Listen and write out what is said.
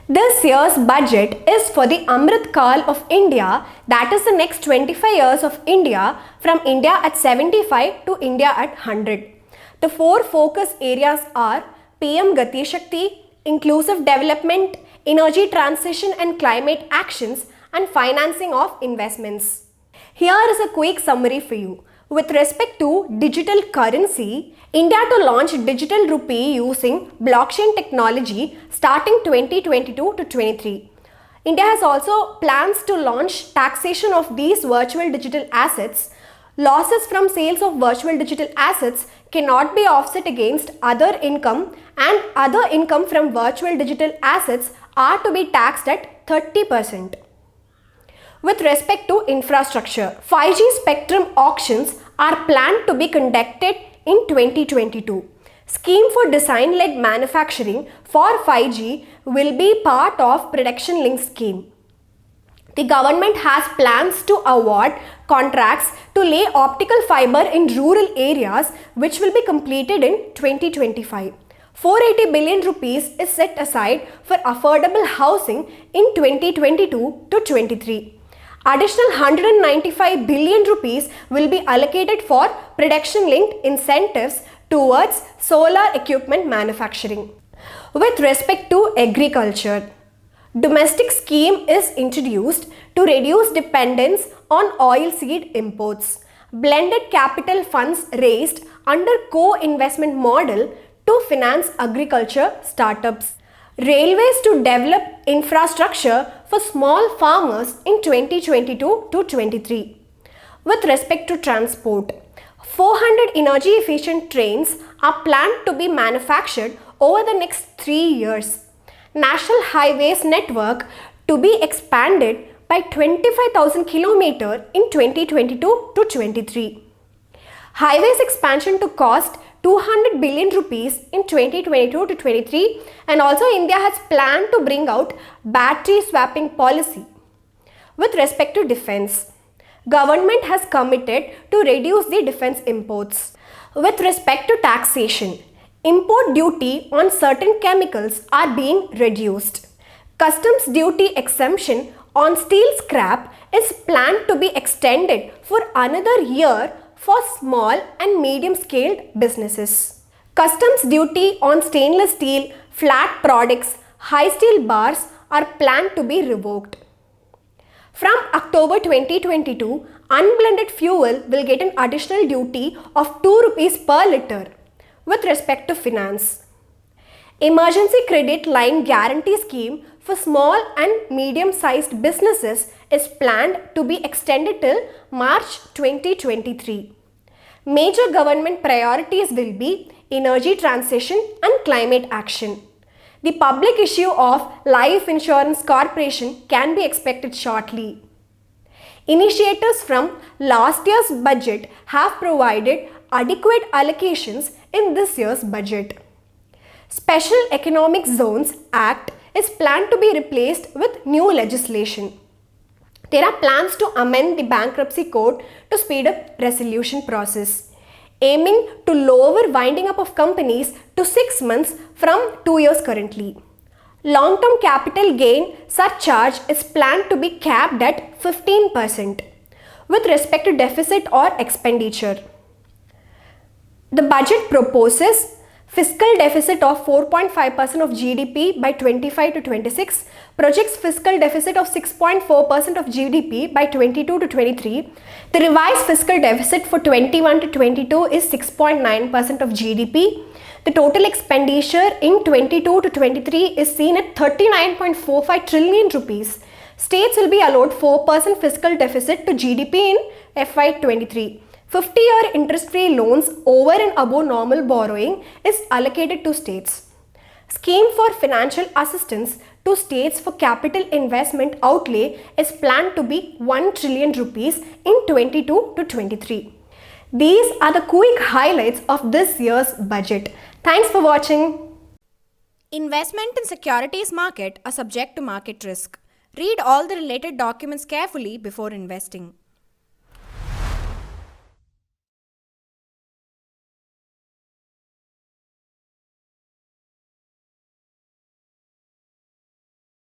This year's budget is for the Amrit Kal of India, that is the next 25 years of India, from India at 75 to India at 100. The four focus areas are PM Gati Shakti, inclusive development, energy transition and climate actions, and financing of investments. Here is a quick summary for you. With respect to digital currency, India to launch digital rupee using blockchain technology starting 2022 to 23. India has also plans to launch taxation of these virtual digital assets. Losses from sales of virtual digital assets cannot be offset against other income, and other income from virtual digital assets are to be taxed at 30%. With respect to infrastructure, 5G spectrum auctions are planned to be conducted in 2022. Scheme for design-led manufacturing for 5G will be part of production link scheme. The government has plans to award contracts to lay optical fiber in rural areas, which will be completed in 2025. 480 billion rupees is set aside for affordable housing in 2022 to 23. Additional 195 billion rupees will be allocated for production-linked incentives towards solar equipment manufacturing. With respect to agriculture, domestic scheme is introduced to reduce dependence on oilseed imports. Blended capital funds raised under co-investment model to finance agriculture startups. Railways to develop infrastructure for small farmers in 2022 to 23. With respect to transport, 400 energy efficient trains are planned to be manufactured over the next 3 years. National Highways network to be expanded by 25,000 km in 2022 to 23. Highways expansion to cost 200 billion rupees in 2022 to 23, and also India has planned to bring out battery swapping policy. With respect to defense, government has committed to reduce the defense imports. With respect to taxation, import duty on certain chemicals are being reduced. Customs duty exemption on steel scrap is planned to be extended for another year for small and medium-scaled businesses. Customs duty on stainless steel, flat products, high steel bars are planned to be revoked. From October 2022, unblended fuel will get an additional duty of 2 rupees per litre. With respect to finance, Emergency Credit Line Guarantee Scheme for small and medium-sized businesses is planned to be extended till March 2023. Major government priorities will be energy transition and climate action. The public issue of Life Insurance Corporation can be expected shortly. Initiatives from last year's budget have provided adequate allocations in this year's budget. Special Economic Zones Act is planned to be replaced with new legislation. There are plans to amend the bankruptcy code to speed up resolution process, aiming to lower winding up of companies to 6 months from 2 years currently. Long-term capital gain surcharge is planned to be capped at 15% with respect to deficit or expenditure. The budget proposes fiscal deficit of 4.5% of GDP by 25 to 26, projects fiscal deficit of 6.4% of GDP by 22 to 23. The revised fiscal deficit for 21 to 22 is 6.9% of GDP. The total expenditure in 22 to 23 is seen at 39.45 trillion rupees. States will be allowed 4% fiscal deficit to GDP in FY23. 50-year interest-free loans over and above normal borrowing is allocated to states. Scheme for financial assistance to states for capital investment outlay is planned to be 1 trillion rupees in 22 to 23. These are the quick highlights of this year's budget. Thanks for watching. Investment in securities market are subject to market risk. Read all the related documents carefully before investing.